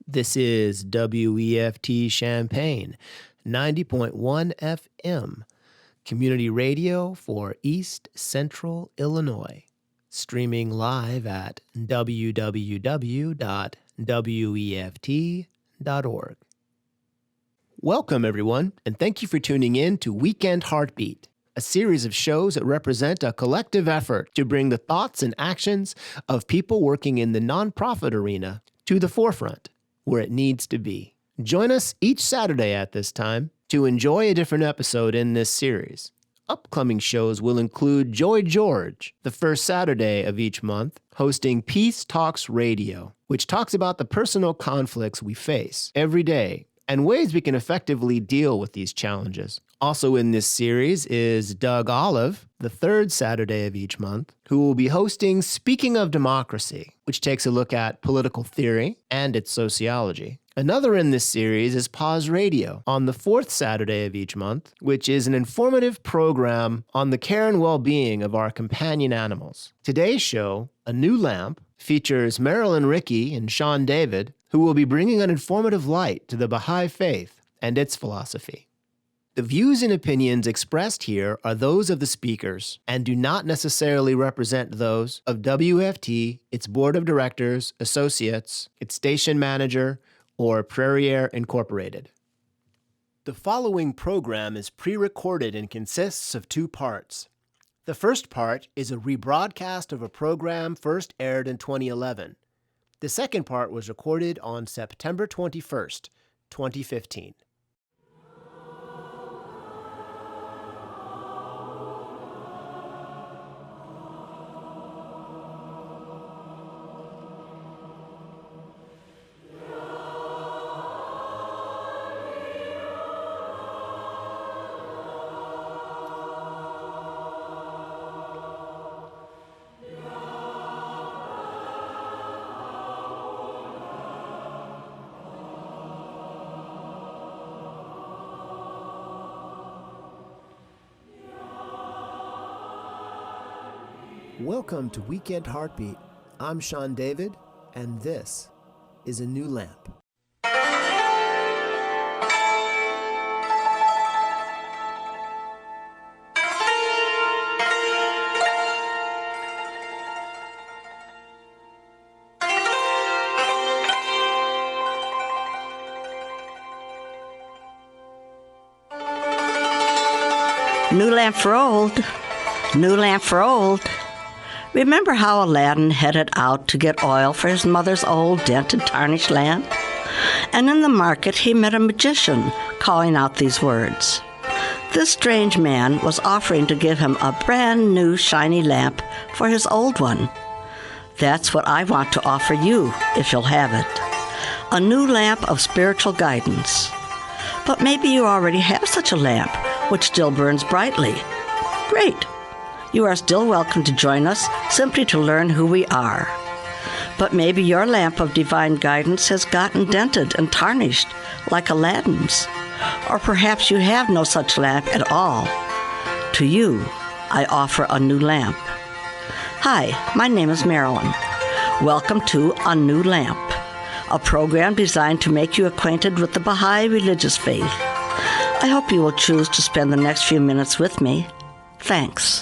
This is WEFT Champaign, 90.1 FM, community radio for East Central Illinois, streaming live at www.weft.org. Welcome, everyone, and thank you for tuning in to Weekend Heartbeat, a series of shows that represent a collective effort to bring the thoughts and actions of people working in the nonprofit arena to the forefront, where it needs to be. Join us each Saturday at this time to enjoy a different episode in this series. Upcoming shows will include Joy George, the first Saturday of each month, hosting Peace Talks Radio, which talks about the personal conflicts we face every day and ways we can effectively deal with these challenges. Also in this series is Doug Olive, the third Saturday of each month, who will be hosting Speaking of Democracy, which takes a look at political theory and its sociology. Another in this series is Pause Radio on the fourth Saturday of each month, which is an informative program on the care and well-being of our companion animals. Today's show, A New Lamp, features Marilyn Rickey and Sean David, who will be bringing an informative light to the Baha'i faith and its philosophy. The views and opinions expressed here are those of the speakers and do not necessarily represent those of WFT, its board of directors, associates, its station manager, or Prairie Air Incorporated. The following program is pre-recorded and consists of two parts. The first part is a rebroadcast of a program first aired in 2011. The second part was recorded on September 21st, 2015. Welcome to Weekend Heartbeat. I'm Sean David, and this is A New Lamp. New lamp for old, new lamp for old. Remember how Aladdin headed out to get oil for his mother's old dented, tarnished lamp? And in the market he met a magician calling out these words. This strange man was offering to give him a brand new shiny lamp for his old one. That's what I want to offer you, if you'll have it. A new lamp of spiritual guidance. But maybe you already have such a lamp, which still burns brightly. Great! You are still welcome to join us simply to learn who we are. But maybe your lamp of divine guidance has gotten dented and tarnished like Aladdin's. Or perhaps you have no such lamp at all. To you, I offer a new lamp. Hi, my name is Marilyn. Welcome to A New Lamp, a program designed to make you acquainted with the Baha'i religious faith. I hope you will choose to spend the next few minutes with me. Thanks.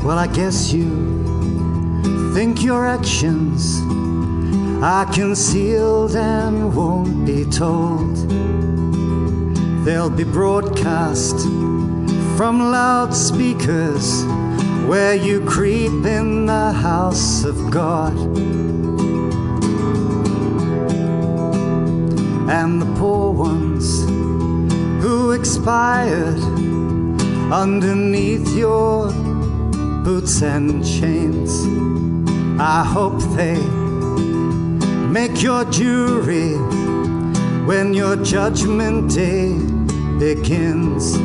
Well, I guess you think your actions are concealed and won't be told. They'll be broadcast from loudspeakers where you creep in the house of God. And the poor ones who expired underneath your boots and chains, I hope they make your jury when your judgment day begins.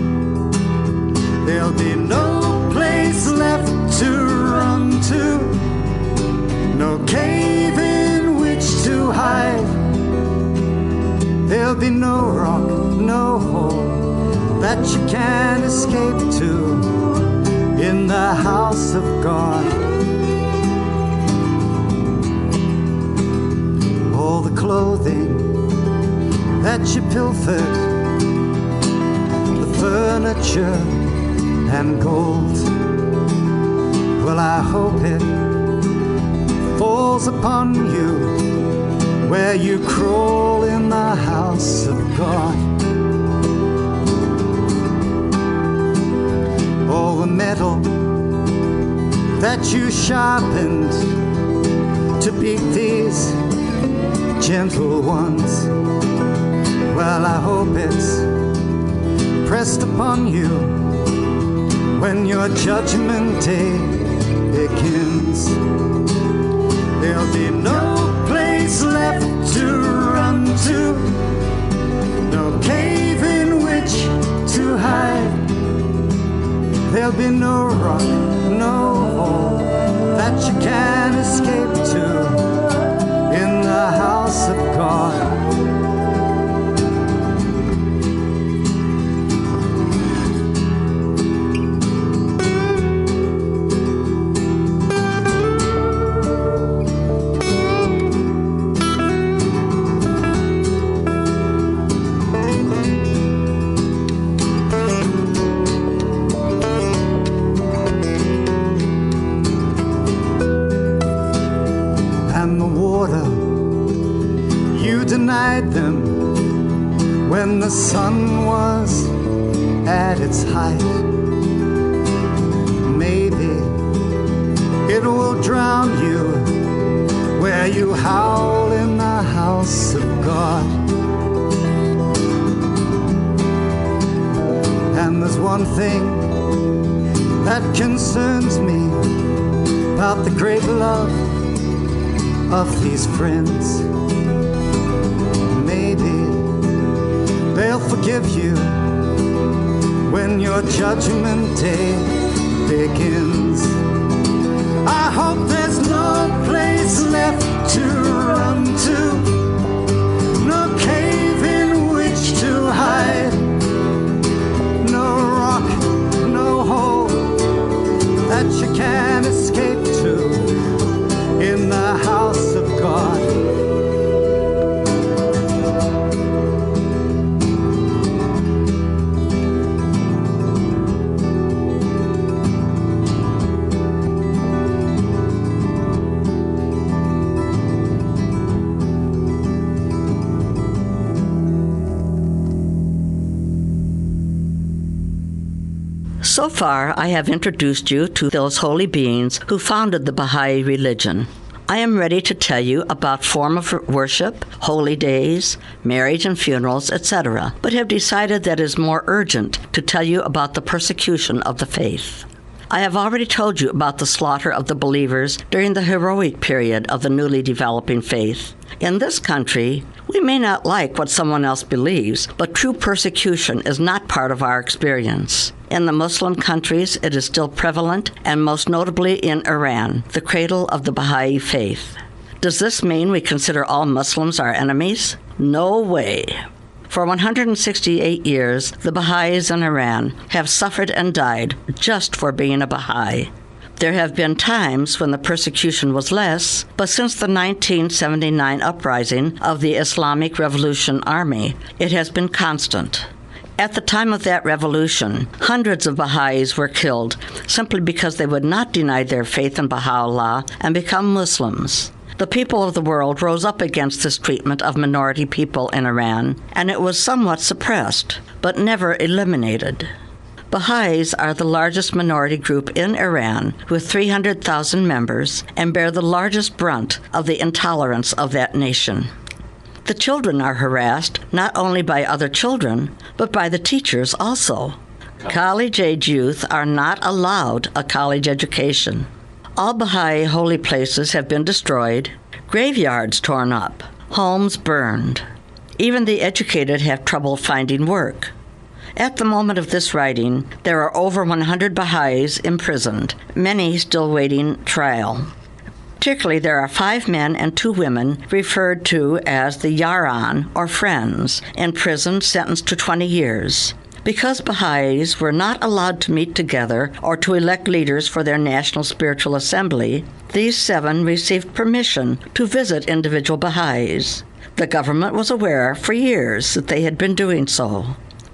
There'll be no place left to run to no cave in which to hide. There'll be no rock, no hole that you can't escape to in the house of God. All the clothing that you pilfered, the furniture and gold, well, I hope it falls upon you where you crawl in the house of God. All the metal that you sharpened to beat these gentle ones, well, I hope it's pressed upon you when your judgment day begins. There'll be no place left to run to, no cave in which to hide. There'll be no rock, no hole that you can't escape to in the house of God. Denied them when the sun was at its height. Maybe it will drown you where you howl in the house of God. And there's one thing that concerns me about the great love of these friends. They'll forgive you when your judgment day begins. I hope there's no place left to run to, no cave in which to hide, no rock, no hole that you can't escape to in the house of God. So far, I have introduced you to those holy beings who founded the Baha'i religion. I am ready to tell you about form of worship, holy days, marriage and funerals, etc., but have decided that it is more urgent to tell you about the persecution of the faith. I have already told you about the slaughter of the believers during the heroic period of the newly developing faith. In this country, we may not like what someone else believes, but true persecution is not part of our experience. In the Muslim countries, it is still prevalent, and most notably in Iran, the cradle of the Baha'i faith. Does this mean we consider all Muslims our enemies? No way. For 168 years, the Baha'is in Iran have suffered and died just for being a Baha'i. There have been times when the persecution was less, but since the 1979 uprising of the Islamic Revolution Army, it has been constant. At the time of that revolution, hundreds of Baha'is were killed simply because they would not deny their faith in Baha'u'llah and become Muslims. The people of the world rose up against this treatment of minority people in Iran, and it was somewhat suppressed, but never eliminated. Baha'is are the largest minority group in Iran, with 300,000 members, and bear the largest brunt of the intolerance of that nation. The children are harassed not only by other children, but by the teachers also. College-age youth are not allowed a college education. All Baha'i holy places have been destroyed, graveyards torn up, homes burned. Even the educated have trouble finding work. At the moment of this writing, there are over 100 Baha'is imprisoned, many still waiting trial. Particularly, there are 5 men and 2 women referred to as the Yaran, or Friends, in prison sentenced to 20 years. Because Baha'is were not allowed to meet together or to elect leaders for their National Spiritual Assembly, these 7 received permission to visit individual Baha'is. The government was aware for years that they had been doing so.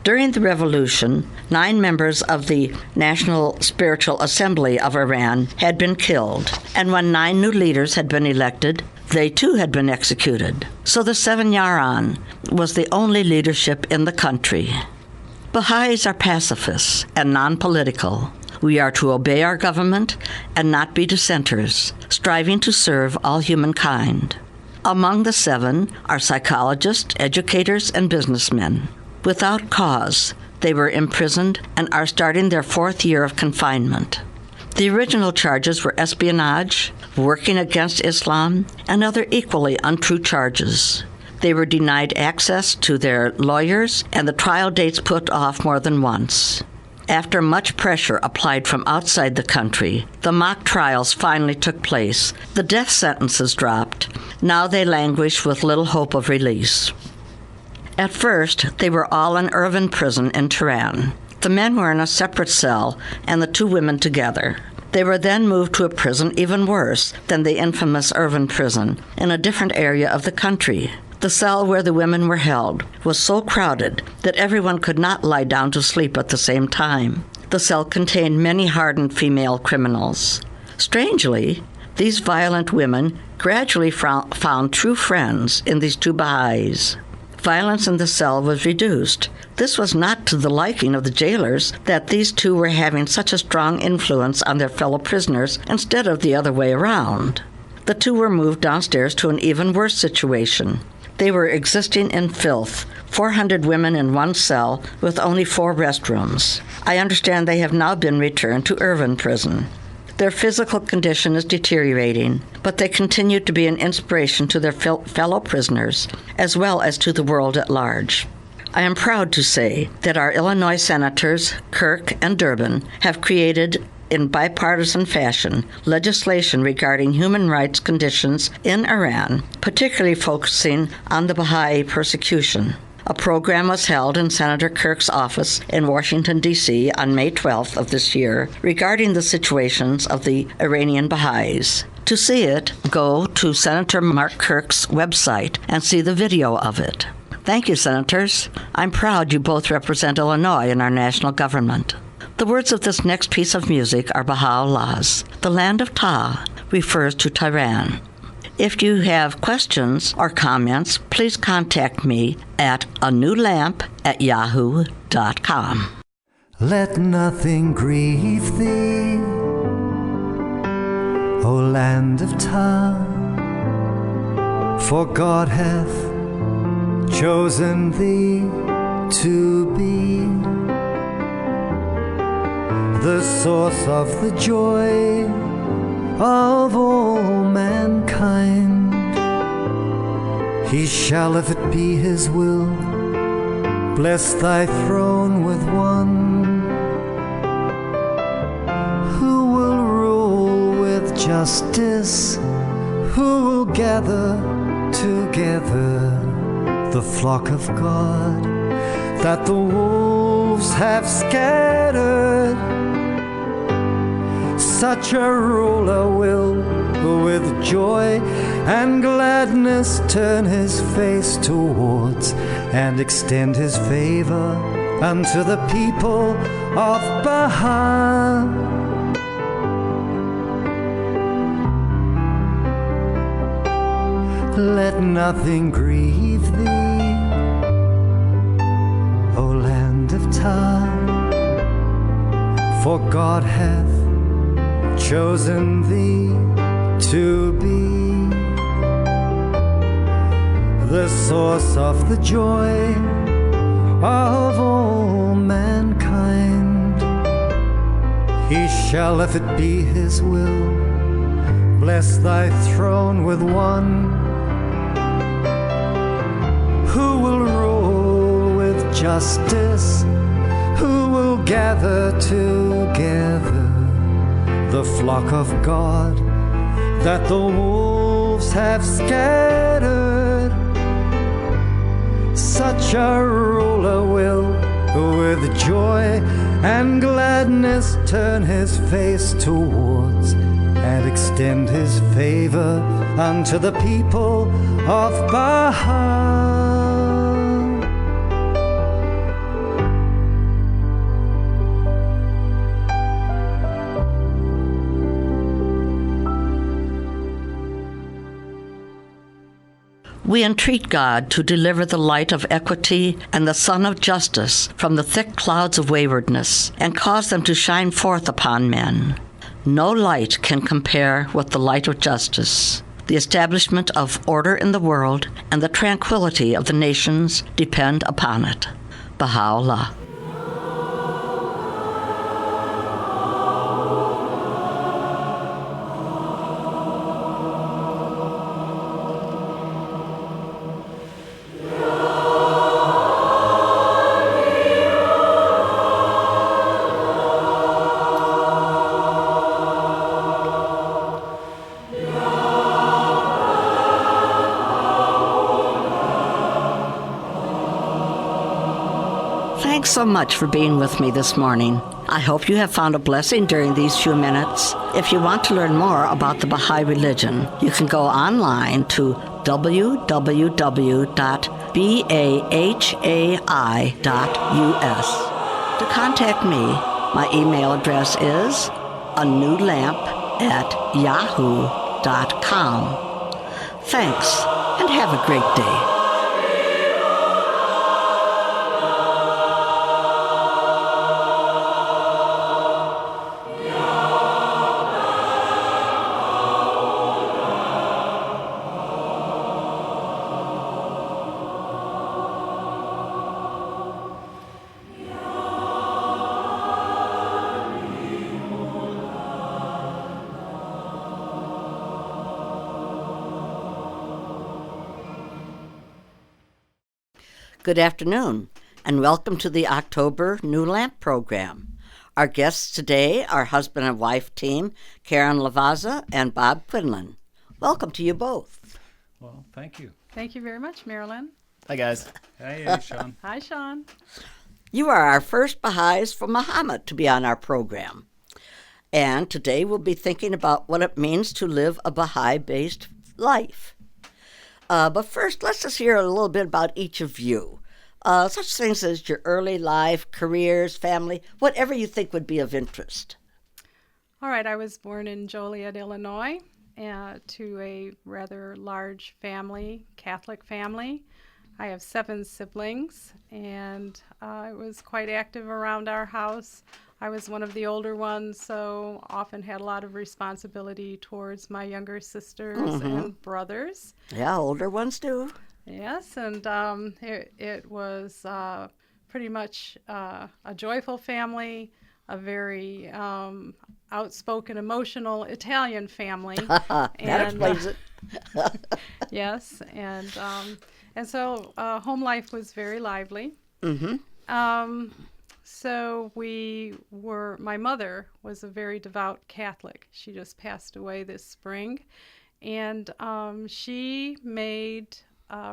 During the revolution, 9 members of the National Spiritual Assembly of Iran had been killed, and when 9 new leaders had been elected, they too had been executed. So the 7 Yaran was the only leadership in the country. Baha'is are pacifists and non-political. We are to obey our government and not be dissenters, striving to serve all humankind. Among the 7 are psychologists, educators, and businessmen. Without cause, they were imprisoned and are starting their 4th year of confinement. The original charges were espionage, working against Islam, and other equally untrue charges. They were denied access to their lawyers, and the trial dates put off more than once. After much pressure applied from outside the country, the mock trials finally took place. The death sentences dropped. Now they languish with little hope of release. At first, they were all in Irvin prison in Tehran. The men were in a separate cell, and the 2 women together. They were then moved to a prison even worse than the infamous Irvin prison, in a different area of the country. The cell where the women were held was so crowded that everyone could not lie down to sleep at the same time. The cell contained many hardened female criminals. Strangely, these violent women gradually found true friends in these 2 Baha'is. Violence in the cell was reduced. This was not to the liking of the jailers that these 2 were having such a strong influence on their fellow prisoners instead of the other way around. The 2 were moved downstairs to an even worse situation. They were existing in filth, 400 women in one cell with only 4 restrooms. I understand they have now been returned to Irvin prison. Their physical condition is deteriorating, but they continue to be an inspiration to their fellow prisoners, as well as to the world at large. I am proud to say that our Illinois Senators, Kirk and Durbin, have created, in bipartisan fashion, legislation regarding human rights conditions in Iran, particularly focusing on the Baha'i persecution. A program was held in Senator Kirk's office in Washington, D.C. on May 12th of this year regarding the situations of the Iranian Baha'is. To see it, go to Senator Mark Kirk's website and see the video of it. Thank you, Senators. I'm proud you both represent Illinois in our national government. The words of this next piece of music are Baha'u'llah's. The land of Ta refers to Tehran. If you have questions or comments, please contact me at anewlamp@yahoo.com. Let nothing grieve thee, O land of Ta, for God hath chosen thee to be the source of the joy of all mankind. He shall, if it be his will, bless thy throne with one who will rule with justice, who will gather together the flock of God that the wolves have scattered. Such a ruler will, with joy and gladness, turn his face towards and extend his favor unto the people of Baha. Let nothing grieve thee, O land of Ta, for God hath chosen thee to be the source of the joy of all mankind. He shall, if it be his will, bless thy throne with one who will rule with justice, who will gather together the flock of God that the wolves have scattered. Such a ruler will, with joy and gladness, turn his face towards and extend his favor unto the people of Bahia. We entreat God to deliver the light of equity and the sun of justice from the thick clouds of waywardness, and cause them to shine forth upon men. No light can compare with the light of justice. The establishment of order in the world and the tranquility of the nations depend upon it. Baha'u'llah. Thanks so much for being with me this morning. I hope you have found a blessing during these few minutes. If you want to learn more about the Baha'i religion, you can go online to www.bahai.us. To contact me, my email address is anewlamp@yahoo.com. Thanks, and have a great day. Good afternoon, and welcome to the October New Lamp program. Our guests today are husband and wife team, Karen Lavazza and Bob Quinlan. Welcome to you both. Well, thank you. Thank you very much, Marilyn. Hi, guys. Hey, Sean. Hi, Sean. You are our first Baha'is from Muhammad to be on our program. And today we'll be thinking about what it means to live a Baha'i-based life. But first, let's just hear a little bit about each of you. Such things as your early life, careers, family, whatever you think would be of interest. All right, I was born in Joliet, Illinois, to a rather large family, Catholic family. I have 7 siblings, and I was quite active around our house. I was one of the older ones, so often had a lot of responsibility towards my younger sisters and brothers. Yeah, older ones do. Yes, and it was pretty much a joyful family, a very outspoken, emotional Italian family. That explains it. Yes, and so home life was very lively. Mm-hmm. So my mother was a very devout Catholic. She just passed away this spring, and she made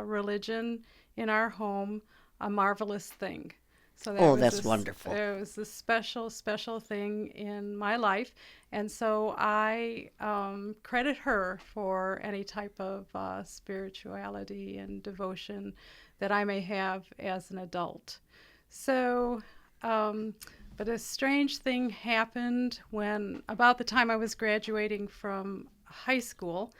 religion in our home a marvelous thing. So that's wonderful. It was a special, special thing in my life, and so I credit her for any type of spirituality and devotion that I may have as an adult. So, but a strange thing happened when, about the time I was graduating from high school,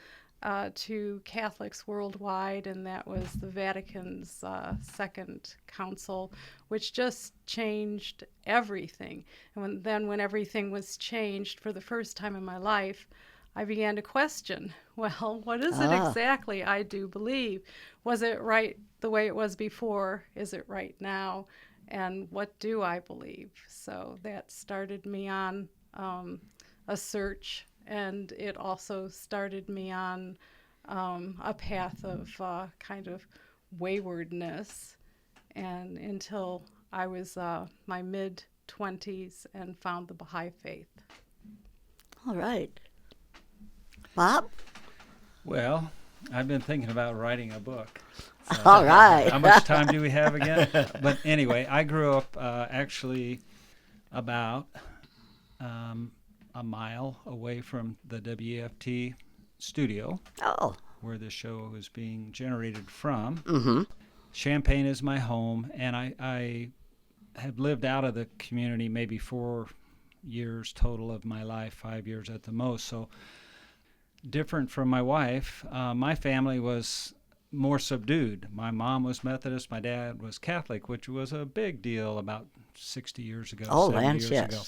to Catholics worldwide, and that was the Vatican's Second Council, which just changed everything. And when everything was changed for the first time in my life, I began to question, well, what is it exactly I do believe? Was it right the way it was before? Is it right now? And what do I believe? So that started me on a search. And it also started me on a path of kind of waywardness, and until I was my mid-20s and found the Baha'i faith. All right. Bob? Well, I've been thinking about writing a book. So All right. How much time do we have again? But anyway, I grew up actually about a mile away from the WFT studio Oh. where the show was being generated from. Mm-hmm. Champaign is my home, and I have lived out of the community maybe 4 years total of my life, 5 years at the most. So different from my wife, my family was more subdued. My mom was Methodist, my dad was Catholic, which was a big deal about 60 years ago, Oh, 70 Lance, years yes. ago.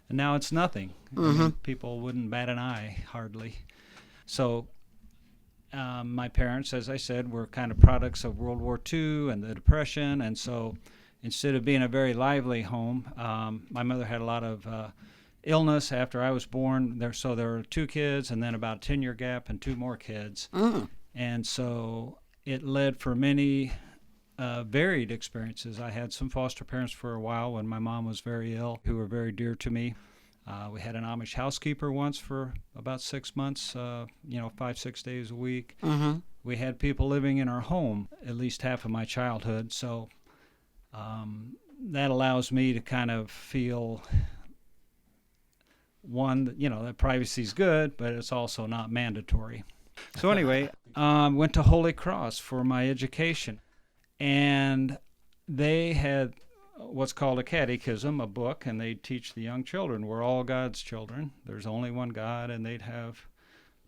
And now it's nothing. I mean, people wouldn't bat an eye, hardly. So my parents, as I said, were kind of products of World War II and the Depression, and so instead of being a very lively home, my mother had a lot of illness after I was born. So there were 2 kids, and then about a 10-year gap and 2 more kids. And so it led for many varied experiences. I had some foster parents for a while when my mom was very ill, who were very dear to me. We had an Amish housekeeper once for about 6 months, 5-6 days a week. Mm-hmm. We had people living in our home at least half of my childhood. So that allows me to kind of feel, one, that privacy is good, but it's also not mandatory. So anyway, went to Holy Cross for my education, and they had what's called a catechism, a book, and they'd teach the young children, we're all God's children. There's only one God, and they'd have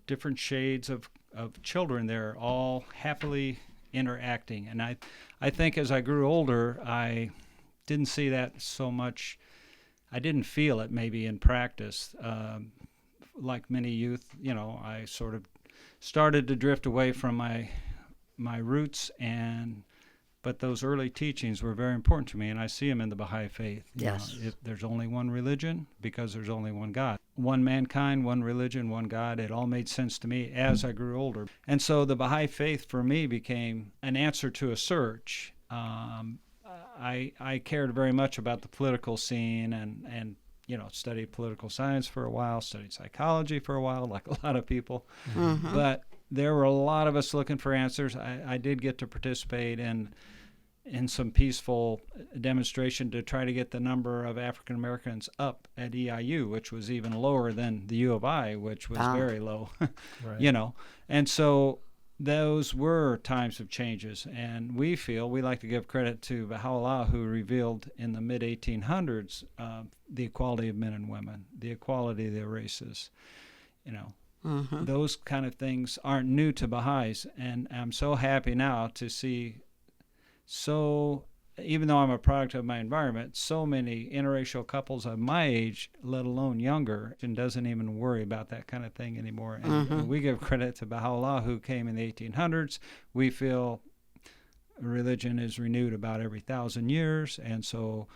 different shades of children there, all happily interacting. And I think as I grew older, I didn't see that so much. I didn't feel it maybe in practice. Like many youth, I sort of started to drift away from my roots, but those early teachings were very important to me, and I see them in the Baha'i faith. Yes. If there's only one religion, because there's only one God. One mankind, one religion, one God. It all made sense to me as I grew older. And so the Baha'i faith for me became an answer to a search. I cared very much about the political scene and studied political science for a while, studied psychology for a while, like a lot of people. Mm-hmm. But there were a lot of us looking for answers. I did get to participate in some peaceful demonstration to try to get the number of African Americans up at EIU, which was even lower than the U of I, which was very low. Right. And so those were times of changes, and we like to give credit to Baha'u'llah, who revealed in the mid-1800s the equality of men and women, the equality of the races. Mm-hmm. Those kind of things aren't new to Baha'is, and I'm so happy now to see even though I'm a product of my environment, so many interracial couples of my age, let alone younger, and doesn't even worry about that kind of thing anymore. And we give credit to Baha'u'llah, who came in the 1800s. We feel religion is renewed about every 1,000 years, and so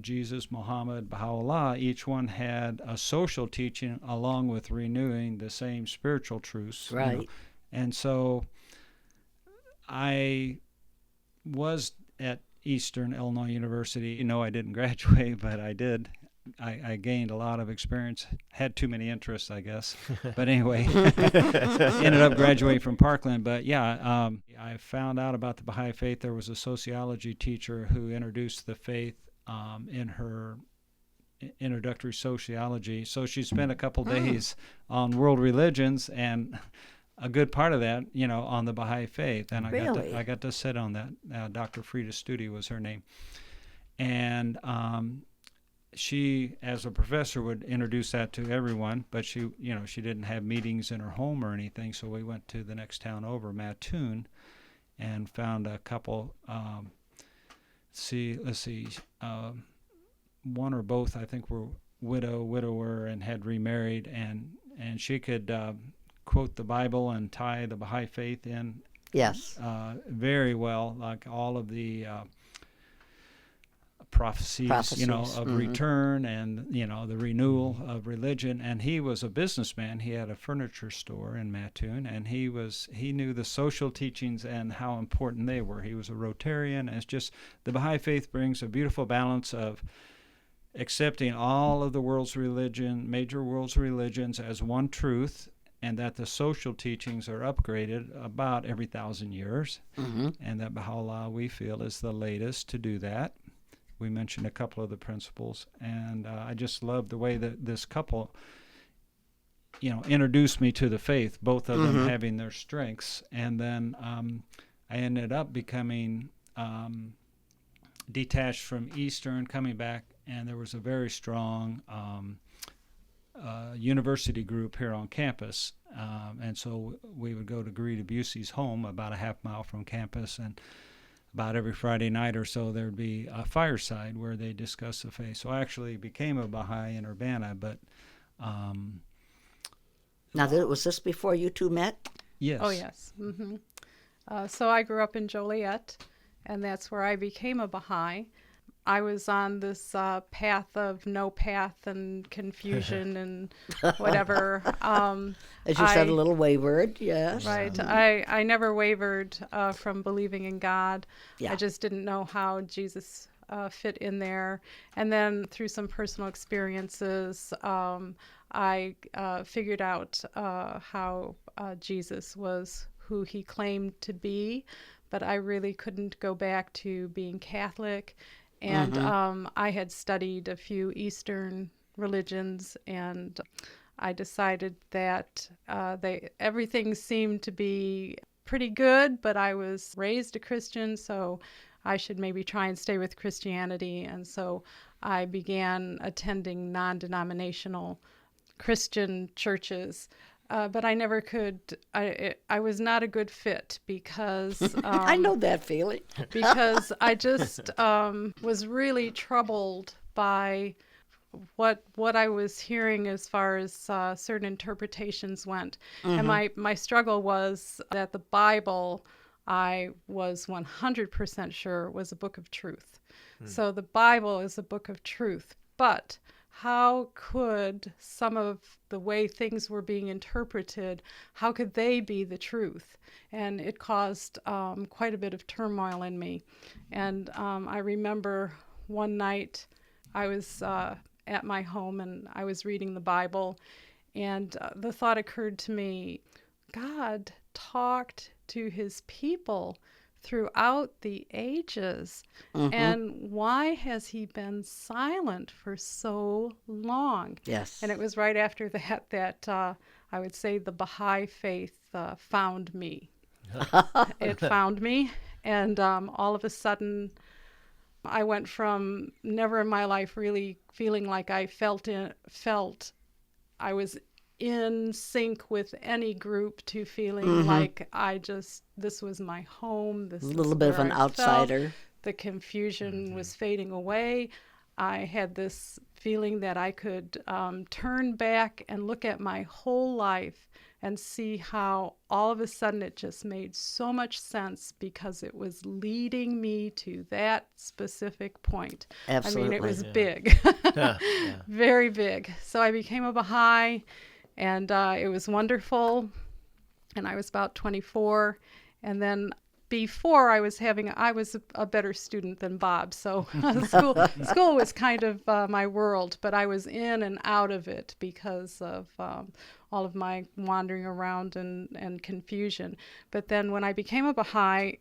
Jesus, Muhammad, Baha'u'llah, each one had a social teaching along with renewing the same spiritual truths. Right. And so I was at Eastern Illinois University. I didn't graduate, but I did. I gained a lot of experience, had too many interests, I guess. But anyway, ended up graduating from Parkland. But yeah, I found out about the Baha'i faith. There was a sociology teacher who introduced the faith in her introductory sociology. So she spent a couple days on world religions, and a good part of that, on the Baha'i faith. And I got to sit on that. Dr. Frida Studi was her name. And she, as a professor, would introduce that to everyone, but she didn't have meetings in her home or anything, so we went to the next town over, Mattoon, and found a couple, one or both, I think, were widower, and had remarried, and she could quote the Bible and tie the Baha'i faith in Yes. very well, like all of the prophecies, of return and, the renewal of religion. And he was a businessman. He had a furniture store in Mattoon, and he knew the social teachings and how important they were. He was a Rotarian. And it's just, the Baha'i faith brings a beautiful balance of accepting all of the major world's religions as one truth, and that the social teachings are upgraded about every 1,000 years, and that Baha'u'llah, we feel, is the latest to do that. We mentioned a couple of the principles, and I just love the way that this couple, introduced me to the faith, both of them having their strengths, and then I ended up becoming detached from Eastern, coming back, and there was a very strong university group here on campus, and so we would go to Garita Busey's home about a half mile from campus, and about every Friday night or so there'd be a fireside where they discuss the faith. So I actually became a Baha'i in Urbana, but Now, was this before you two met? yes. Oh, yes. So I grew up in Joliet, and that's where I became a Baha'i. I was on this path of no path and confusion and whatever. As you said, a little wavered, yes. Right. I never wavered from believing in God. Yeah. I just didn't know how Jesus fit in there. And then through some personal experiences, I figured out how Jesus was who he claimed to be, but I really couldn't go back to being Catholic. And I had studied a few Eastern religions, and I decided that everything seemed to be pretty good, but I was raised a Christian, so I should maybe try and stay with Christianity. And so I began attending non-denominational Christian churches. But I never could. I was not a good fit because I know that feeling. because I just was really troubled by what I was hearing as far as certain interpretations went. And my struggle was that the Bible, I was 100% sure, was a book of truth. So the Bible is a book of truth, but how could some of the way things were being interpreted, how could they be the truth? And it caused quite a bit of turmoil in me. And I remember one night I was at my home and I was reading the Bible, and the thought occurred to me, God talked to his people throughout the ages. And why has he been silent for so long? Yes. And it was right after that I would say the Baha'i faith found me. It found me, and all of a sudden I went from never in my life really feeling like I felt I was in sync with any group to feeling like this was my home. This A is little bit of where an I felt. outsider. The confusion was fading away. I had this feeling that I could turn back and look at my whole life and see how all of a sudden it just made so much sense because it was leading me to that specific point. Absolutely. I mean, it was big, Yeah. very big. So I became a Baha'i, and it was wonderful. And I was about 24. And then before I was a better student than Bob. So school was kind of my world, but I was in and out of it because of all of my wandering around and confusion. But then when I became a Baha'i,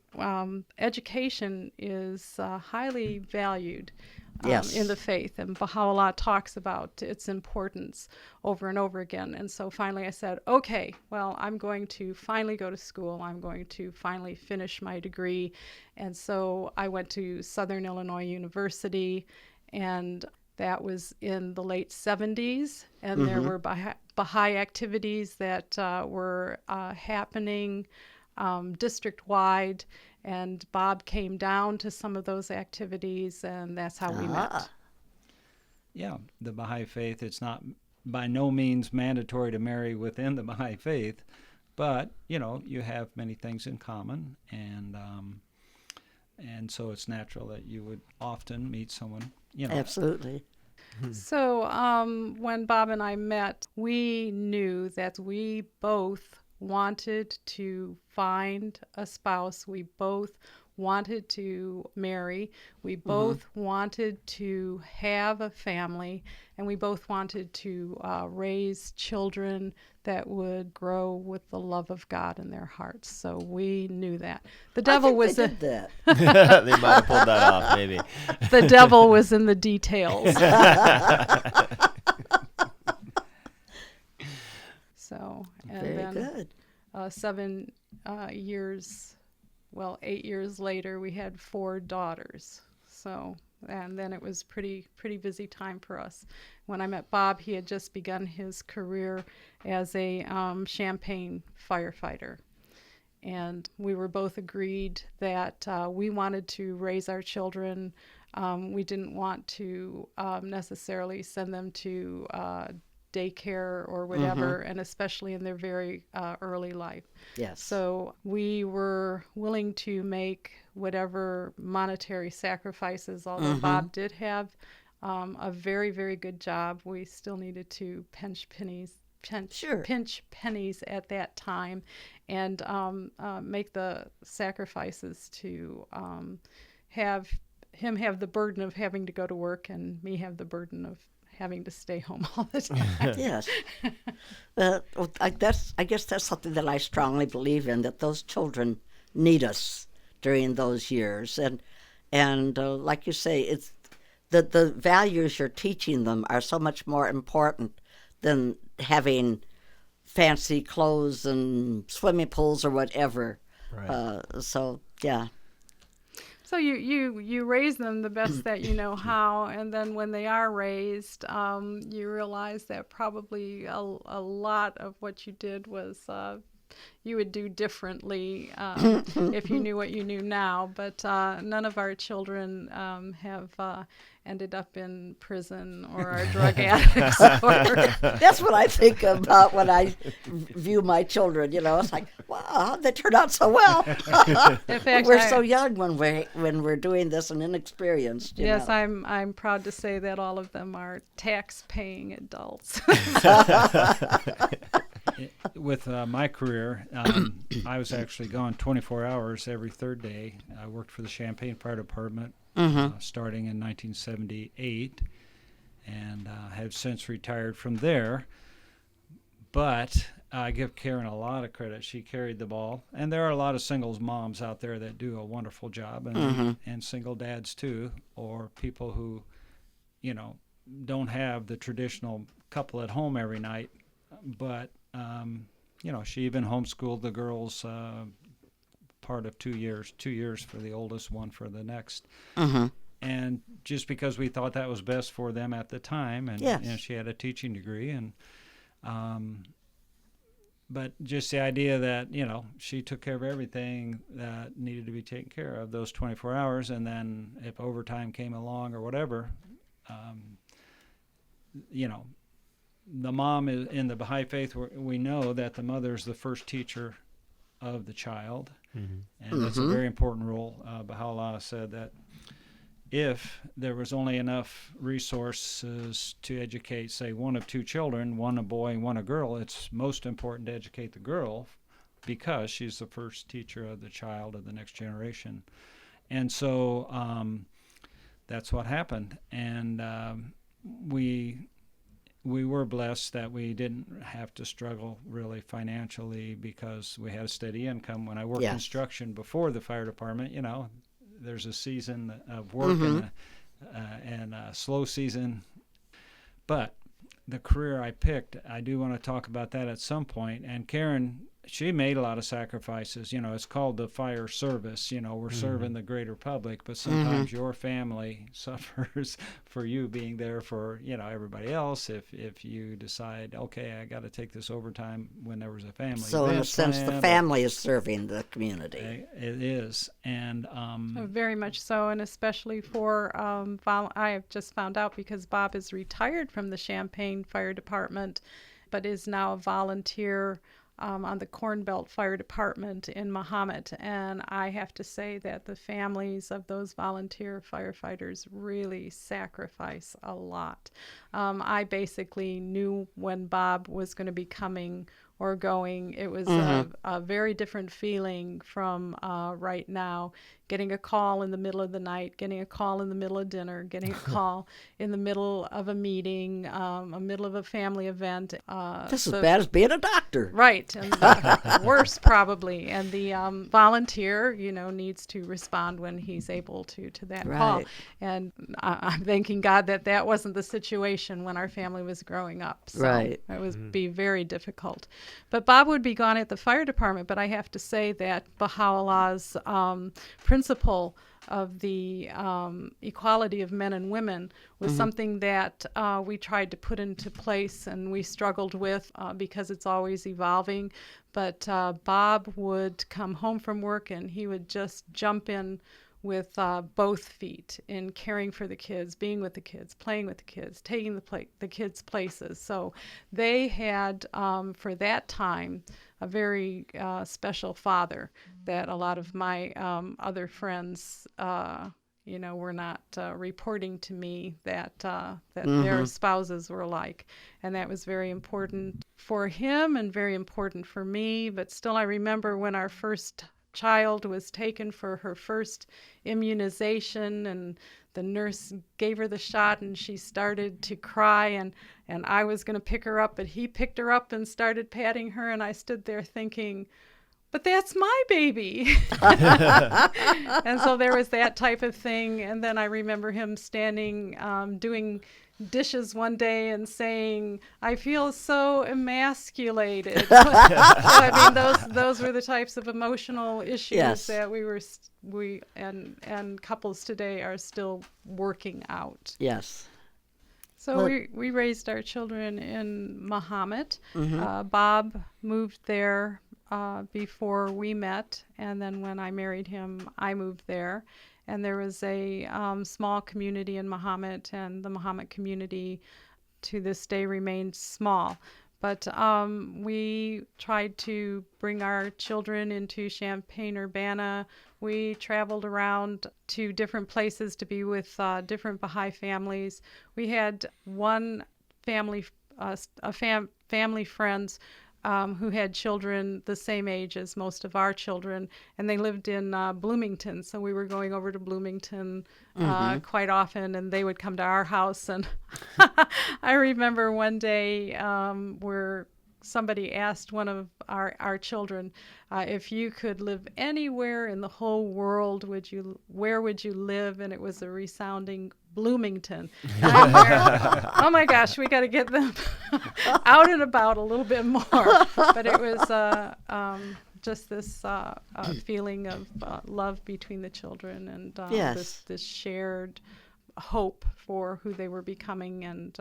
education is highly valued. Yes. In the faith, and Baha'u'llah talks about its importance over and over again. And so finally I said, okay, well, I'm going to finally go to school. I'm going to finally finish my degree. And so I went to Southern Illinois University, and that was in the late 70s. And there were Baha'i activities that were happening district-wide. And Bob came down to some of those activities, and that's how we met. Yeah, the Baha'i faith, it's not by no means mandatory to marry within the Baha'i faith, but, you have many things in common, and so it's natural that you would often meet someone, Absolutely. So when Bob and I met, we knew that we both wanted to find a spouse. We both wanted to marry. We both wanted to have a family, and we both wanted to raise children that would grow with the love of God in their hearts. So we knew that. The devil was they did that. They might have pulled that off, maybe. the devil was in the details. So, and Very then good. 8 years later, we had 4 daughters. So, and then it was pretty busy time for us. When I met Bob, he had just begun his career as a Champaign firefighter. And we were both agreed that we wanted to raise our children. We didn't want to necessarily send them to daycare or whatever, and especially in their very early life. Yes. So we were willing to make whatever monetary sacrifices, although Bob did have a very, very good job. We still needed to pinch pennies at that time, and make the sacrifices to have him have the burden of having to go to work and me have the burden of having to stay home all the time. Yes. I guess that's something that I strongly believe in, that those children need us during those years. And like you say, it's the values you're teaching them are so much more important than having fancy clothes and swimming pools or whatever. Right. So, yeah. So you raise them the best that you know how, and then when they are raised, you realize that probably a lot of what you did was you would do differently if you knew what you knew now. But none of our children have ended up in prison or are drug addicts. That's what I think about when I view my children. It's like, wow, they turned out so well. In fact, we're so young when we're doing this and inexperienced. Yes, I'm proud to say that all of them are tax-paying adults. With my career, I was actually gone 24 hours every third day. I worked for the Champaign Fire Department starting in 1978, and have since retired from there. But I give Karen a lot of credit. She carried the ball. And there are a lot of singles moms out there that do a wonderful job, and single dads too, or people who, don't have the traditional couple at home every night. But she even homeschooled the girls part of 2 years for the oldest, one for the next. And just because we thought that was best for them at the time, and she had a teaching degree, and but just the idea that she took care of everything that needed to be taken care of those 24 hours, and then if overtime came along or whatever, the mom is in the Baha'i faith. We know that the mother is the first teacher of the child, and that's a very important role. Baha'u'llah said that if there was only enough resources to educate, say, one of 2 children, one a boy and one a girl, it's most important to educate the girl because she's the first teacher of the child of the next generation. And so that's what happened. And we were blessed that we didn't have to struggle really financially because we had a steady income. When I worked construction before the fire department, there's a season of work and a slow season. But the career I picked, I do want to talk about that at some point. And Karen, she made a lot of sacrifices. It's called the fire service. We're serving the greater public, but sometimes your family suffers for you being there for, everybody else. If you decide, okay, I got to take this overtime when there was a family. So in a sense, the family is serving the community. It is. And very much so, and especially for, I have just found out because Bob is retired from the Champaign Fire Department, but is now a volunteer on the Corn Belt Fire Department in Mahomet. And I have to say that the families of those volunteer firefighters really sacrifice a lot. I basically knew when Bob was going to be coming or going. It was a very different feeling from right now. Getting a call in the middle of the night, getting a call in the middle of dinner, getting a call in the middle of a meeting, a middle of a family event. This is as bad as being a doctor. Right, and worse probably. And the volunteer, needs to respond when he's able to that call. Right. And I'm thanking God that wasn't the situation when our family was growing up. So Right. it would be very difficult. But Bob would be gone at the fire department. But I have to say that Baha'u'llah's principle of the equality of men and women was something that we tried to put into place, and we struggled with because it's always evolving. But Bob would come home from work and he would just jump in with both feet in caring for the kids, being with the kids, playing with the kids, taking the kids places. So they had, for that time, a very special father that a lot of my other friends, were not reporting to me that their spouses were like. And that was very important for him and very important for me. But still, I remember when our first child was taken for her first immunization, and the nurse gave her the shot and she started to cry, and I was going to pick her up, but he picked her up and started patting her, and I stood there thinking, but that's my baby. And so there was that type of thing. And then I remember him standing doing dishes one day and saying, I feel so emasculated. So, I mean, those were the types of emotional issues that we and couples today are still working out. Yes. So we raised our children in Mahomet. Bob moved there before we met, and then when I married him, I moved there. And there was a small community in Mahomet, and the Mahomet community to this day remains small. But we tried to bring our children into Champaign-Urbana. We traveled around to different places to be with different Baha'i families. We had one family, family friends who had children the same age as most of our children, and they lived in Bloomington. So we were going over to Bloomington quite often, and they would come to our house. And I remember one day where somebody asked one of our children, if you could live anywhere in the whole world, where would you live? And it was a resounding Bloomington. Oh my gosh, we got to get them out and about a little bit more. But it was just this feeling of love between the children, and this shared hope for who they were becoming and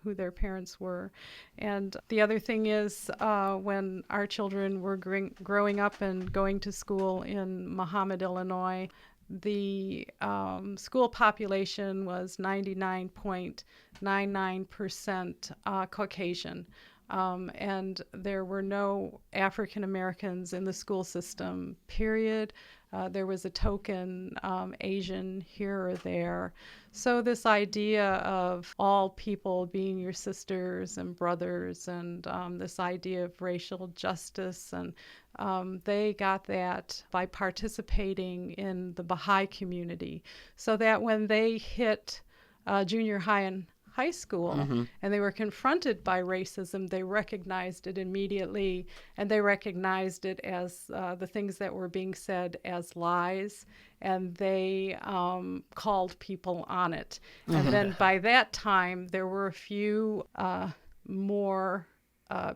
who their parents were. And the other thing is, when our children were growing up and going to school in Mahomet, Illinois, the school population was 99.99% Caucasian. And there were no African Americans in the school system, period. There was a token Asian here or there. So this idea of all people being your sisters and brothers, and this idea of racial justice, and they got that by participating in the Baha'i community, so that when they hit junior high and high school and they were confronted by racism, they recognized it immediately, and they recognized it as the things that were being said as lies, and they called people on it. And then by that time, there were a few more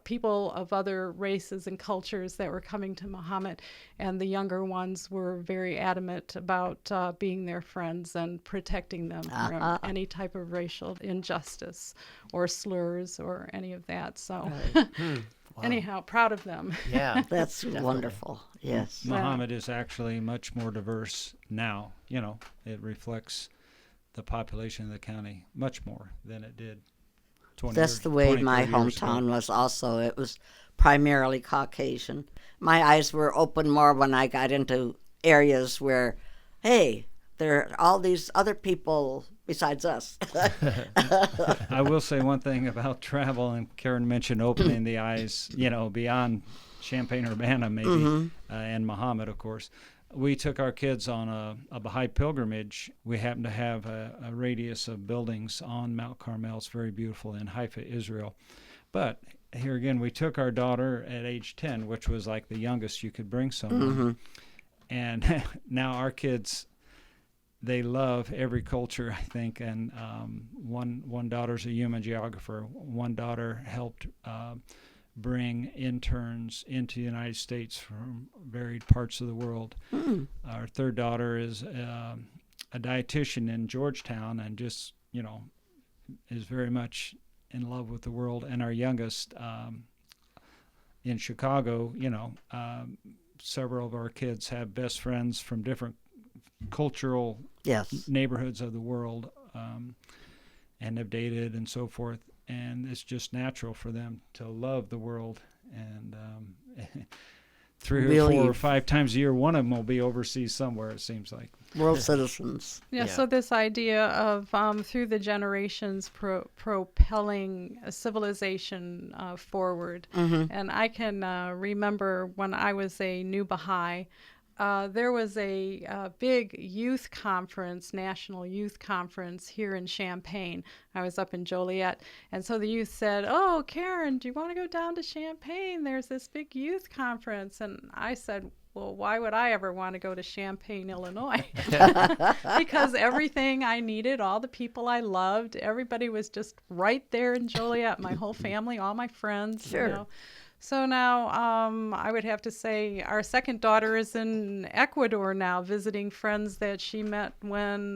people of other races and cultures that were coming to Mahomet, and the younger ones were very adamant about being their friends and protecting them from any type of racial injustice or slurs or any of that. So Wow. anyhow, proud of them. Yeah. That's wonderful. Yes. Mahomet is actually much more diverse now. It reflects the population of the county much more than it did 20 That's years, the way 20, my 30 years ago. hometown was also. It was primarily Caucasian. My eyes were open more when I got into areas where, hey, there are all these other people besides us. I will say one thing about travel, and Karen mentioned opening the eyes, beyond Champaign-Urbana maybe, and Muhammad, of course. We took our kids on a Baha'i pilgrimage. We happened to have a radius of buildings on Mount Carmel. It's very beautiful in Haifa, Israel. But here again, we took our daughter at age 10, which was like the youngest you could bring someone. And now our kids, they love every culture, I think. And one daughter's a human geographer. One daughter helped bring interns into the United States from varied parts of the world. Our third daughter is a dietitian in Georgetown and just, is very much in love with the world. And our youngest in Chicago, several of our kids have best friends from different cultural neighborhoods of the world, and have dated and so forth. And it's just natural for them to love the world. And 3 or 4 or 5 times a year, one of them will be overseas somewhere, it seems like. World citizens. Yeah, so this idea of through the generations propelling a civilization forward. And I can remember when I was a new Baha'i, there was a big youth conference, national youth conference here in Champaign. I was up in Joliet. And so the youth said, "Oh, Karen, do you want to go down to Champaign? There's this big youth conference." And I said, "Well, why would I ever want to go to Champaign, Illinois?" Because everything I needed, all the people I loved, everybody was just right there in Joliet. My whole family, all my friends. Sure. So now I would have to say our second daughter is in Ecuador now, visiting friends that she met when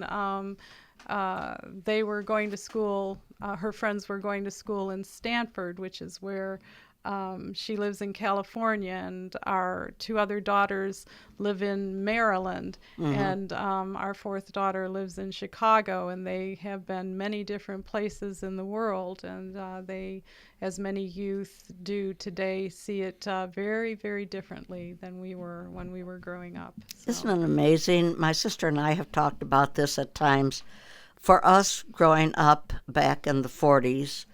they were going to school. Her friends were going to school in Stanford, which is where she lives in California, and our 2 other daughters live in Maryland, and our 4th daughter lives in Chicago, and they have been many different places in the world, and they, as many youth do today, see it very, very differently than we were when we were growing up. So. Isn't it amazing? My sister and I have talked about this at times. For us growing up back in the 40s,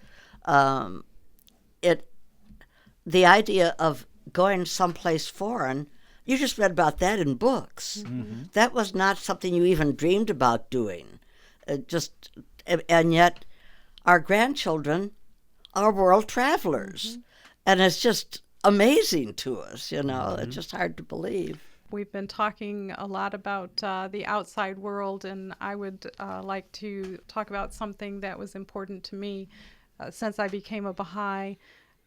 the idea of going someplace foreign, you just read about that in books. That was not something you even dreamed about doing. And yet our grandchildren are world travelers. And it's just amazing to us, It's just hard to believe. We've been talking a lot about the outside world, and I would like to talk about something that was important to me since I became a Baha'i.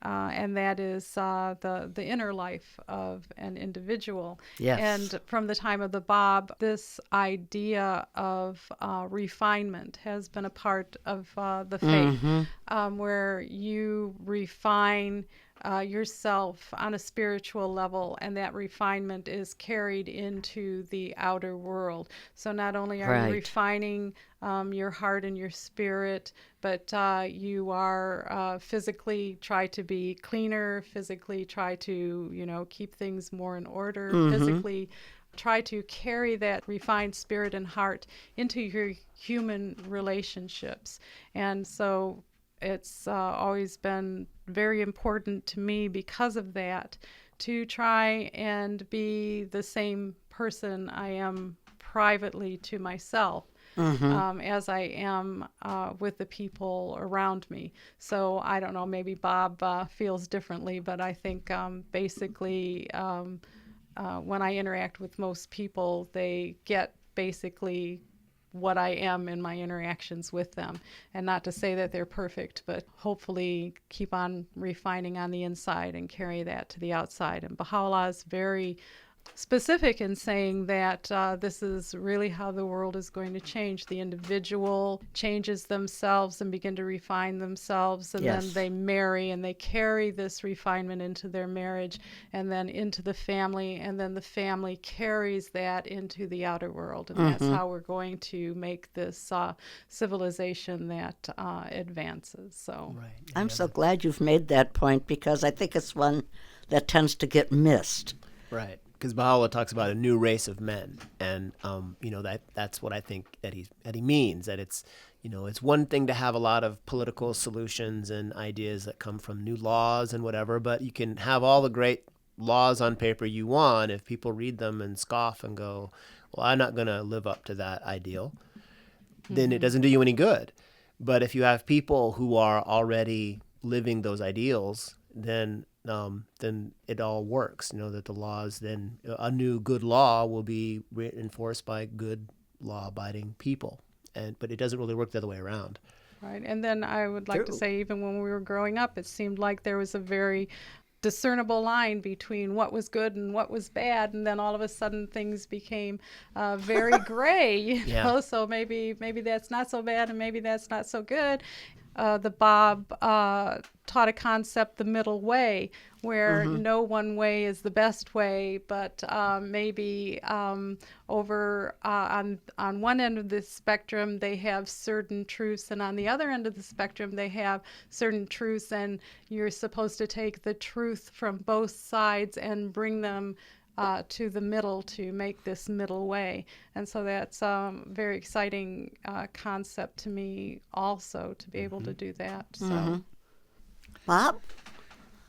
And that is the inner life of an individual. Yes. And from the time of the Bab, this idea of refinement has been a part of the faith, where you refine yourself on a spiritual level, and that refinement is carried into the outer world. So not only are you refining your heart and your spirit, but you are physically try to be cleaner, physically try to, keep things more in order, physically try to carry that refined spirit and heart into your human relationships. And so it's always been very important to me because of that to try and be the same person I am privately to myself. As I am with the people around me. So I don't know, maybe Bob feels differently, but I think basically when I interact with most people, they get basically what I am in my interactions with them. And not to say that they're perfect, but hopefully keep on refining on the inside and carry that to the outside. And Baha'u'llah is very specific in saying that this is really how the world is going to change. The individual changes themselves and begin to refine themselves, and then they marry, and they carry this refinement into their marriage and then into the family, and then the family carries that into the outer world. And that's how we're going to make this civilization that advances. So I'm so glad you've made that point, because I think it's one that tends to get missed. Right. because Baha'u'llah talks about a new race of men, and that's what I think that he means. That it's one thing to have a lot of political solutions and ideas that come from new laws and whatever, but you can have all the great laws on paper you want. If people read them and scoff and go, "Well, I'm not going to live up to that ideal," then it doesn't do you any good. But if you have people who are already living those ideals, then it all works. That the laws, then a new good law will be enforced by good law-abiding people, but it doesn't really work the other way around. Right. And then I would like to say, even when we were growing up, it seemed like there was a very discernible line between what was good and what was bad, and then all of a sudden things became very gray. Yeah. So maybe that's not so bad, and maybe that's not so good. The Bob taught a concept, the middle way, where no one way is the best way, but maybe over on one end of the spectrum they have certain truths, and on the other end of the spectrum they have certain truths, and you're supposed to take the truth from both sides and bring them to the middle to make this middle way. And so that's a very exciting concept to me also, to be able to do that. So, Bob?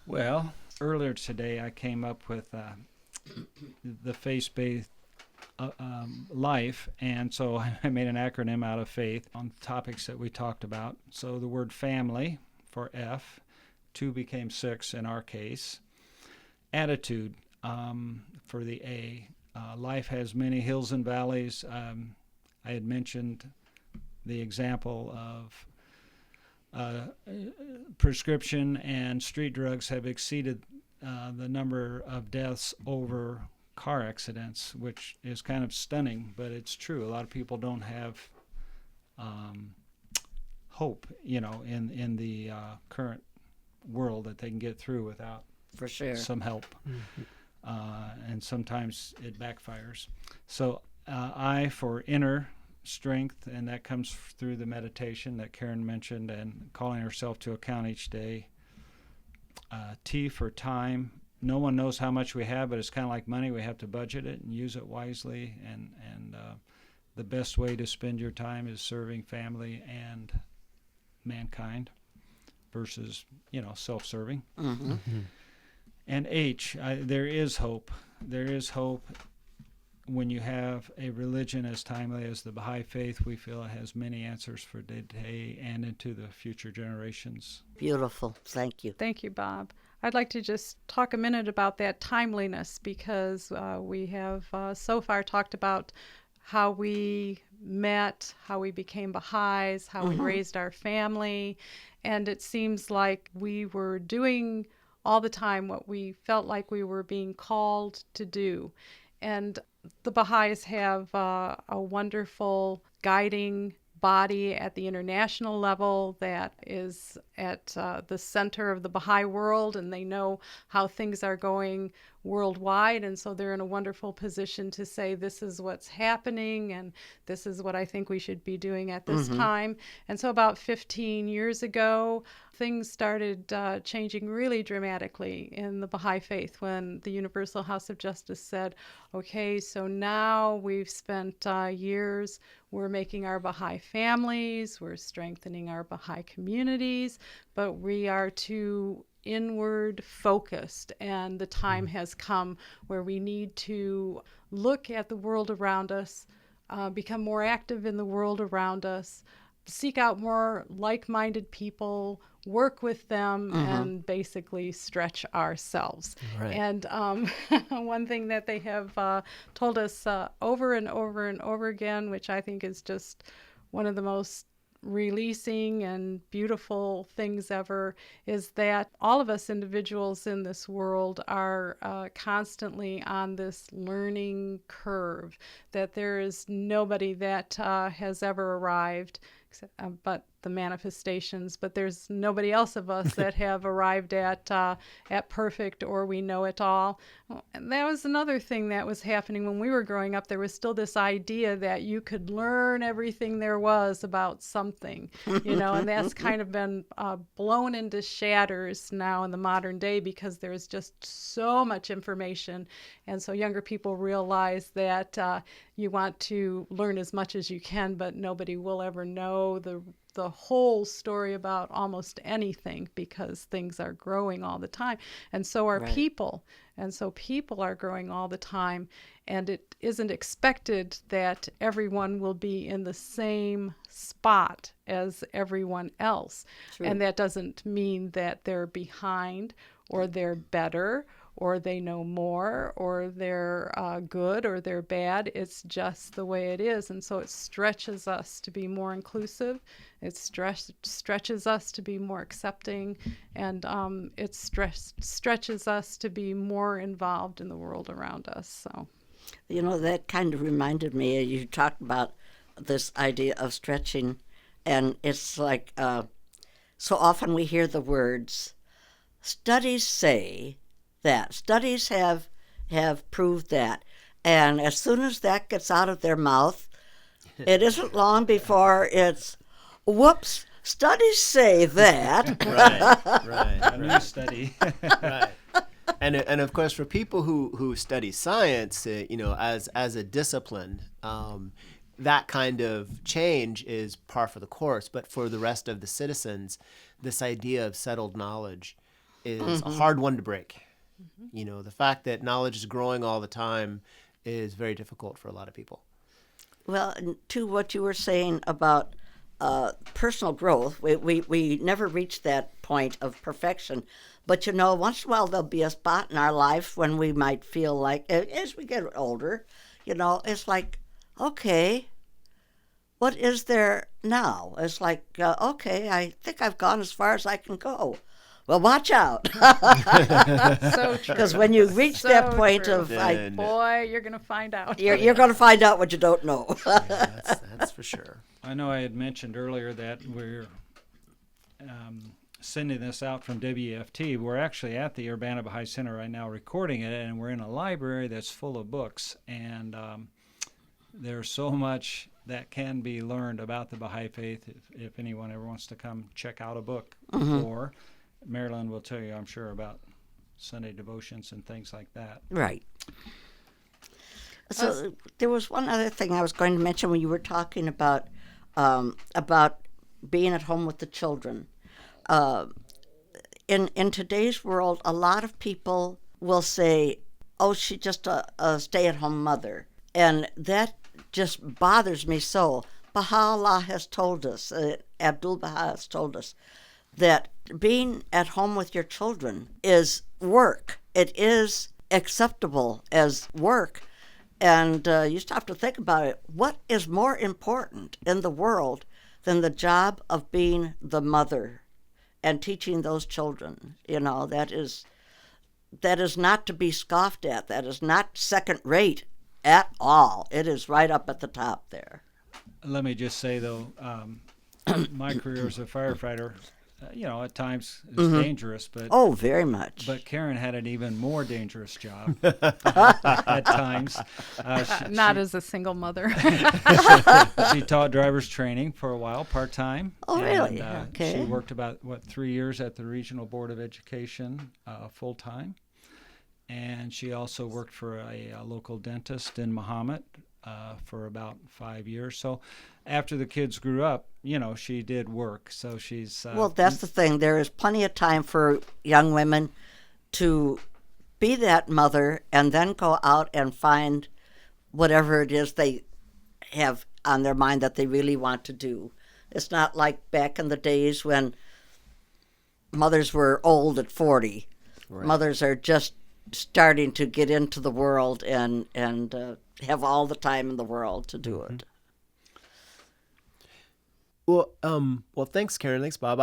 Well, earlier today I came up with the faith-based life, and so I made an acronym out of faith on topics that we talked about. So the word family for F, 2 became 6 in our case. Attitude for the A. Life has many hills and valleys. I had mentioned the example of prescription and street drugs have exceeded the number of deaths over car accidents, which is kind of stunning, but it's true. A lot of people don't have hope, in the current world, that they can get through without For sure. some help. And sometimes it backfires. So I for inner strength, and that comes through the meditation that Karen mentioned and calling herself to account each day. T for time. No one knows how much we have, but it's kind of like money. We have to budget it and use it wisely. And the best way to spend your time is serving family and mankind versus, self-serving. And H, there is hope. There is hope when you have a religion as timely as the Baha'i faith. We feel it has many answers for today and into the future generations. Beautiful. Thank you. thank you, Bob. I'd like to just talk a minute about that timeliness, because we have so far talked about how we met, how we became Baha'is, how we raised our family, and it seems like we were doing all the time what we felt like we were being called to do. And the Baha'is have a wonderful guiding body at the international level that is at the center of the Baha'i world, and they know how things are going worldwide, and so they're in a wonderful position to say, this is what's happening and this is what I think we should be doing at this time. And so about 15 years ago, things started changing really dramatically in the Baha'i faith when the Universal House of Justice said, okay, so now we've spent years, we're making our Baha'i families, we're strengthening our Baha'i communities, but we are too inward focused, and the time has come where we need to look at the world around us, become more active in the world around us, seek out more like-minded people, work with them, and basically stretch ourselves. Right. And one thing that they have told us over and over and over again, which I think is just one of the most releasing and beautiful things ever, is that all of us individuals in this world are constantly on this learning curve, that there is nobody that has ever arrived, but the manifestations, but there's nobody else of us that have arrived at perfect, or we know it all. And that was another thing that was happening when we were growing up. There was still this idea that you could learn everything there was about something, and that's kind of been blown into shatters now in the modern day, because there's just so much information. And so younger people realize that you want to learn as much as you can, but nobody will ever know the whole story about almost anything, because things are growing all the time, and so are people. And so people are growing all the time, and it isn't expected that everyone will be in the same spot as everyone else. True. And that doesn't mean that they're behind, or they're better, or they know more, or they're good, or they're bad. It's just the way it is. And so it stretches us to be more inclusive. It stretches us to be more accepting. And it stretches us to be more involved in the world around us. So, That kind of reminded me, you talked about this idea of stretching, and it's like so often we hear the words, studies say that. Studies have proved that. And as soon as that gets out of their mouth, it isn't long before it's, whoops, studies say that. Right. A new study. Right. And of course, for people who study science, as a discipline, that kind of change is par for the course. But for the rest of the citizens, this idea of settled knowledge is a hard one to break. The fact that knowledge is growing all the time is very difficult for a lot of people. Well, to what you were saying about personal growth, we never reach that point of perfection. But, once in a while there'll be a spot in our life when we might feel like, as we get older, it's like, okay, what is there now? It's like, okay, I think I've gone as far as I can go. Well, watch out. so true. Because when you reach that point true. of, Boy, you're going to find out. you're going to find out what you don't know. That's for sure. I know I had mentioned earlier that we're sending this out from WFT. We're actually at the Urbana Baha'i Center right now recording it, and we're in a library that's full of books. And there's so much that can be learned about the Baha'i faith if anyone ever wants to come check out a book. Or Marilyn will tell you, I'm sure, about Sunday devotions and things like that. Right. So there was one other thing I was going to mention when you were talking about being at home with the children. In today's world, a lot of people will say, "Oh, she's just a stay-at-home mother," and that just bothers me so. Baha'u'llah has told us, Abdul Baha has told us, that being at home with your children is work. It is acceptable as work. And you stop to think about it. What is more important in the world than the job of being the mother and teaching those children? That is not to be scoffed at. That is not second rate at all. It is right up at the top there. Let me just say, though, my career as a firefighter, at times is dangerous, but oh, very much. But Karen had an even more dangerous job at times. Not as a single mother. She taught driver's training for a while, part-time. Oh, really? Okay. She worked about 3 years at the Regional Board of Education, full-time, and she also worked for a local dentist in Mahomet for about 5 years. So after the kids grew up, she did work. So she's... well, that's the thing. There is plenty of time for young women to be that mother and then go out and find whatever it is they have on their mind that they really want to do. It's not like back in the days when mothers were old at 40. Right. Mothers are just starting to get into the world and have all the time in the world to do it. Well, thanks, Karen. Thanks, Bob.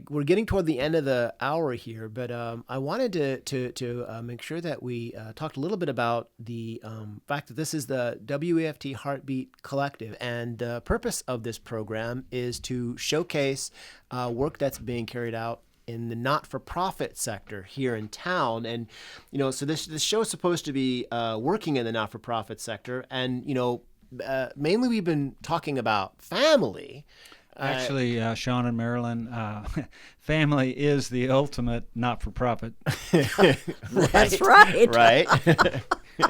We're getting toward the end of the hour here, but I wanted to make sure that we talked a little bit about the fact that this is the WEFT Heartbeat Collective, and the purpose of this program is to showcase work that's being carried out in the not-for-profit sector here in town. And so this show is supposed to be working in the not-for-profit sector, and mainly we've been talking about family. Actually, Sean and Marilyn, family is the ultimate not-for-profit. That's right. Right.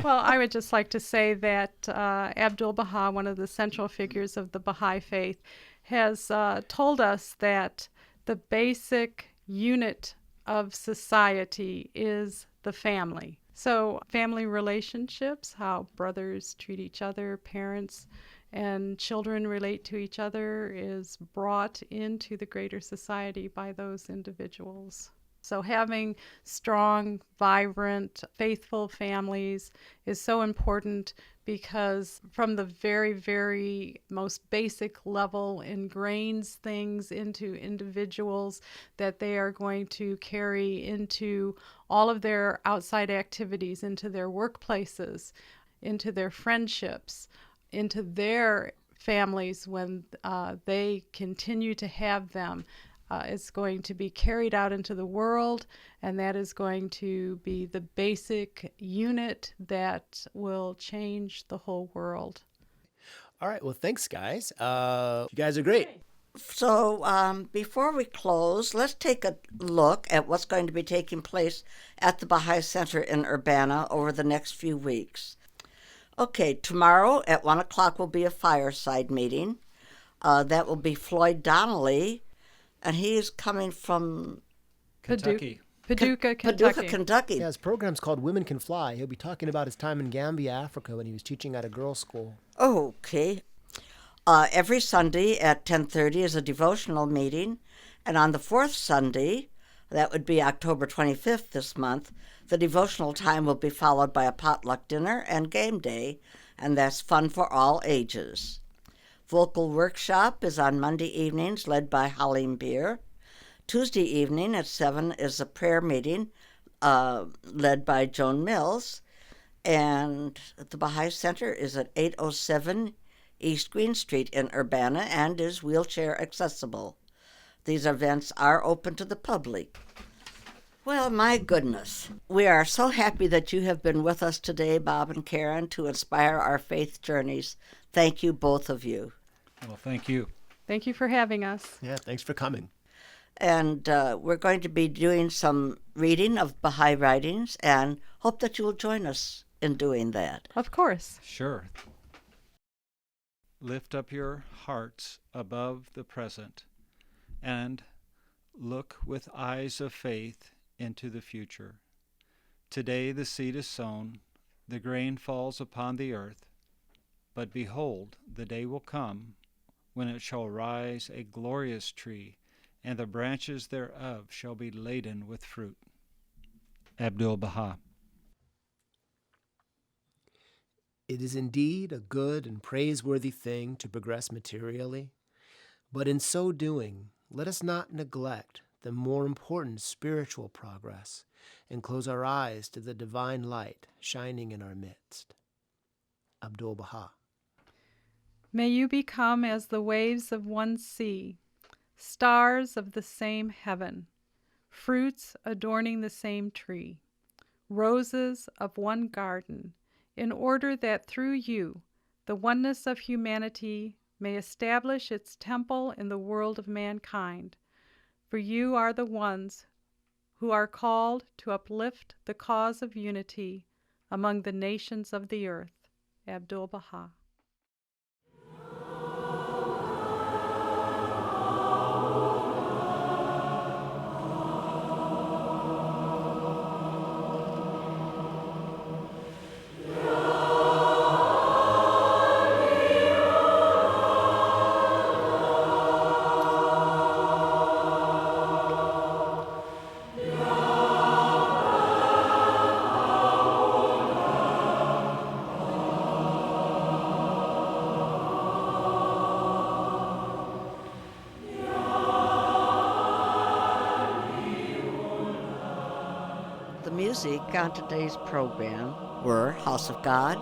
Well, I would just like to say that Abdul-Baha, one of the central figures of the Baha'i faith, has told us that the basic unit of society is the family. So family relationships, how brothers treat each other, parents and children relate to each other, is brought into the greater society by those individuals. So having strong, vibrant, faithful families is so important, because from the very, very most basic level ingrains things into individuals that they are going to carry into all of their outside activities, into their workplaces, into their friendships, into their families when they continue to have them. It's going to be carried out into the world, and that is going to be the basic unit that will change the whole world. All right. Well, thanks, guys. You guys are great. So before we close, let's take a look at what's going to be taking place at the Baha'i Center in Urbana over the next few weeks. Okay, tomorrow at 1 o'clock will be a fireside meeting. That will be Floyd Donnelly, and he is coming from Kentucky. Paducah, Kentucky. Paducah, Kentucky. Yeah, his program's called Women Can Fly. He'll be talking about his time in Gambia, Africa, when he was teaching at a girls' school. Okay. Every Sunday at 10:30 is a devotional meeting, and on the fourth Sunday, that would be October 25th this month, the devotional time will be followed by a potluck dinner and game day, and that's fun for all ages. Vocal workshop is on Monday evenings, led by Halim Beer. Tuesday evening at 7 is a prayer meeting led by Joan Mills. And the Baha'i Center is at 807 East Green Street in Urbana and is wheelchair accessible. These events are open to the public. Well, my goodness. We are so happy that you have been with us today, Bob and Karen, to inspire our faith journeys. Thank you, both of you. Well, thank you. Thank you for having us. Yeah, thanks for coming. And we're going to be doing some reading of Baha'i writings, and hope that you will join us in doing that. Of course. Sure. Lift up your hearts above the present and look with eyes of faith into the future. Today the seed is sown, the grain falls upon the earth, but behold, the day will come when it shall rise a glorious tree, and the branches thereof shall be laden with fruit. Abdul-Baha. It is indeed a good and praiseworthy thing to progress materially, but in so doing, let us not neglect the more important spiritual progress and close our eyes to the divine light shining in our midst. Abdul-Baha. May you become as the waves of one sea, stars of the same heaven, fruits adorning the same tree, roses of one garden, in order that through you the oneness of humanity may establish its temple in the world of mankind. For you are the ones who are called to uplift the cause of unity among the nations of the earth. Abdul-Baha. music on today's program were House of God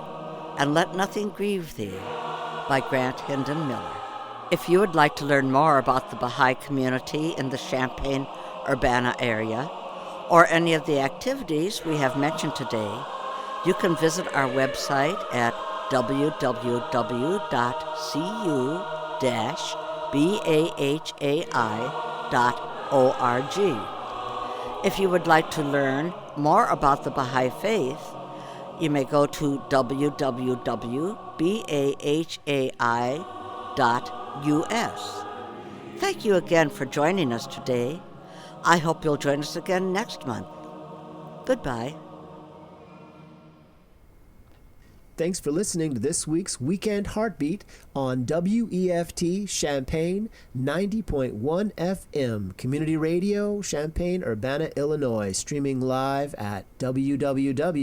and Let Nothing Grieve Thee by Grant Hendon Miller. If you would like to learn more about the Baha'i community in the Champaign-Urbana area, or any of the activities we have mentioned today, you can visit our website at www.cu-bahai.org. If you would like to learn more about the Baha'i Faith, you may go to www.bahai.us. Thank you again for joining us today. I hope you'll join us again next month. Goodbye. Thanks for listening to this week's Weekend Heartbeat on WEFT Champaign 90.1 FM, Community Radio, Champaign-Urbana, Illinois, streaming live at www.weft.org.